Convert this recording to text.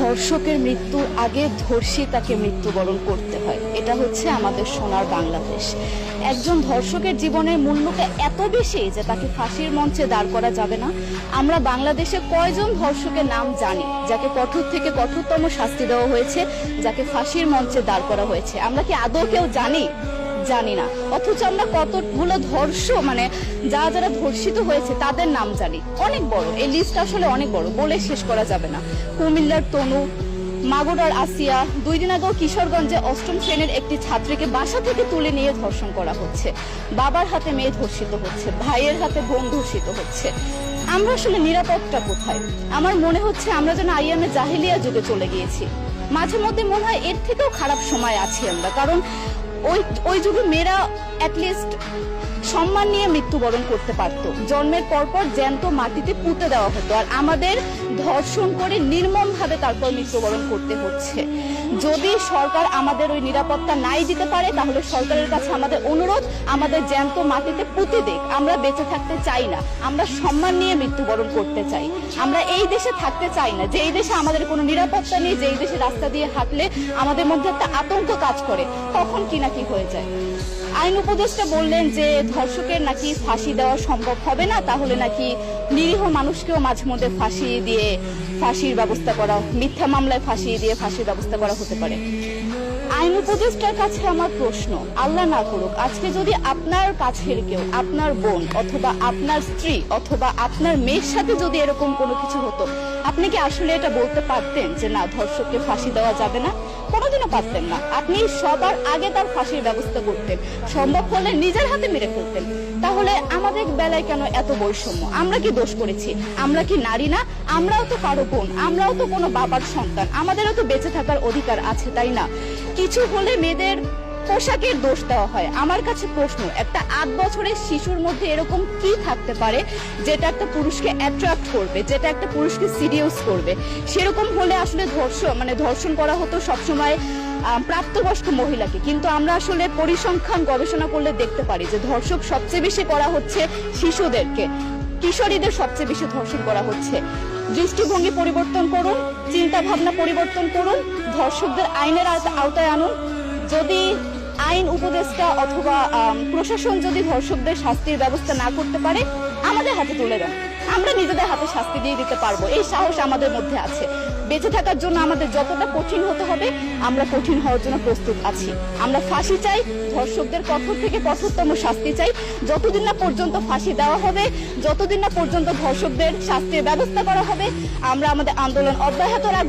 ধর্ষকের মৃত্যুর আগে ধর্ষী তাকে মৃত্যুবরণ করতে হয়। এটা হচ্ছে আমাদের সোনার বাংলাদেশ। একজন ধর্ষকের জীবনের মূল্যটা এত বেশি যে তাকে ফাঁসির মঞ্চে দাঁড় করা যাবে না। আমরা বাংলাদেশে কয়জন ধর্ষকের নাম জানি যাকে কঠোর থেকে কঠোরতম শাস্তি দেওয়া হয়েছে, যাকে ফাঁসির মঞ্চে দাঁড় করা হয়েছে? আমরা কি আদৌ কেউ জানি না। অথচ আমরা কতগুলো যারা ধর্ষিত হয়েছে তাদের নাম জানি। অনেক বড় এই লিস্ট, আসলে অনেক বড়, বলে শেষ করা যাবে না। কুমিল্লার তনু, মাগুরার আসিয়া, 2 দিন আগেও কিশোরগঞ্জে 8ম শ্রেণীর একটি ছাত্রীকে বাসা থেকে তুলে নিয়ে ধর্ষণ করা হচ্ছে। বাবার হাতে মেয়ে ধর্ষিত হচ্ছে, ভাইয়ের হাতে বোন ধর্ষিত হচ্ছে। আমরা আসলে নিরাপদটা কোথায়? আমার মনে হচ্ছে আমরা যেন আইয়ামে জাহেলিয়া যুগে চলে গিয়েছি। মাঝে মধ্যে মনে হয় এর থেকেও খারাপ সময় আছি আমরা, কারণ ওই যুগে মেয়েরা অ্যাটলিস্ট সম্মান নিয়ে মৃত্যুবরণ করতে পারত। জন্মের পরপর জ্যান্ত মাটিতে পুঁতে দেওয়া হতো, আর আমাদের ধর্ষণ করে নির্মমভাবে তারপর মৃত্যুবরণ করতে হচ্ছে। যদি সরকার আমাদের ওই নিরাপত্তা নাই দিতে পারে, তাহলে সরকারের কাছে আমাদের অনুরোধ, আমাদের জ্যান্ত মাটিতে পুঁতে দেখ। আমরা বেঁচে থাকতে চাই না, আমরা সম্মান নিয়ে মৃত্যুবরণ করতে চাই। আমরা এই দেশে থাকতে চাই না যে এই দেশে আমাদের কোনো নিরাপত্তা নেই, যে এই দেশে রাস্তা দিয়ে হাঁটলে আমাদের মধ্যে একটা আতঙ্ক কাজ করে, কখন কি না কি হয়ে যায়। আইন উপদেষ্টা বললেন যে ধর্ষকের নাকি ফাঁসি দেওয়া সম্ভব হবে না, তাহলে নাকি নিরীহ মানুষকেও মাঝে মধ্যে ফাঁসির ব্যবস্থা করা, মিথ্যা মামলায় ফাঁসিয়ে দিয়ে ফাঁসির ব্যবস্থা করা হতে পারে। আইন উপদেষ্টার কাছে আমার প্রশ্ন, আল্লাহ না করুক আজকে যদি আপনার কাছের কেউ, আপনার বোন অথবা আপনার স্ত্রী অথবা আপনার মেয়ের সাথে যদি এরকম কোনো কিছু হতো, আপনি কি আসলে এটা বলতে পারতেন যে না, ধর্ষককে ফাঁসি দেওয়া যাবে না? কোনোদিনও পারতেন না। আপনি সবার আগে তার ফাঁসির ব্যবস্থা করতেন, সম্ভব হলে নিজের হাতে মেরে ফেলতেন। তাহলে আমাদের বেলায় কেন এত বৈষম্য? আমরা কি দোষ করেছি? আমরা কি নারী না? আমরাও তো কারো বোন, আমরাও তো কোনো বাবার সন্তান, আমাদেরও তো বেঁচে থাকার অধিকার আছে, তাই না? কিছু হলে মেয়েদের পোশাকের দোষ দেওয়া হয়। আমার কাছে প্রশ্ন, একটা 8 বছরের শিশুর মধ্যে এরকম কি থাকতে পারে যেটা একটা পুরুষকে অ্যাট্রাক্ট করবে, যেটা একটা পুরুষকে সিরিয়াস করবে? সেরকম হলে আসলে ধর্ষণ করা হতো সবসময় প্রাপ্তবয়স্ক মহিলাকে। কিন্তু আমরা আসলে পরিসংখ্যান গবেষণা করলে দেখতে পারি যে ধর্ষক সবচেয়ে বেশি করা হচ্ছে শিশুদেরকে, কিশোরীদের সবচেয়ে বেশি ধর্ষণ করা হচ্ছে। দৃষ্টিভঙ্গি পরিবর্তন করুন, চিন্তা ভাবনা পরিবর্তন করুন, ধর্ষকদের আইনের আওতায় আনুন। যদি আইন উপদেষ্টা অথবা প্রশাসন যদি ধর্ষকদের শাস্তির ব্যবস্থা না করতে পারে, আমাদের হাতে তুলে দেন, আমরা নিজেদের হাতে শাস্তি দিয়ে দিতে পারবো। এই সাহস আমাদের মধ্যে আছে। বেঁচে থাকার জন্য আমাদের যতটা কঠিন হতে হবে, আমরা কঠিন হওয়ার জন্য প্রস্তুত আছি। আমরা ফাঁসি চাই, ধর্ষকদের কঠোর থেকে কঠোরতম শাস্তি চাই। যতদিন না পর্যন্ত ফাঁসি দেওয়া হবে, যতদিন না পর্যন্ত ধর্ষকদের শাস্তির ব্যবস্থা করা হবে, আমরা আমাদের আন্দোলন অব্যাহত রাখবো।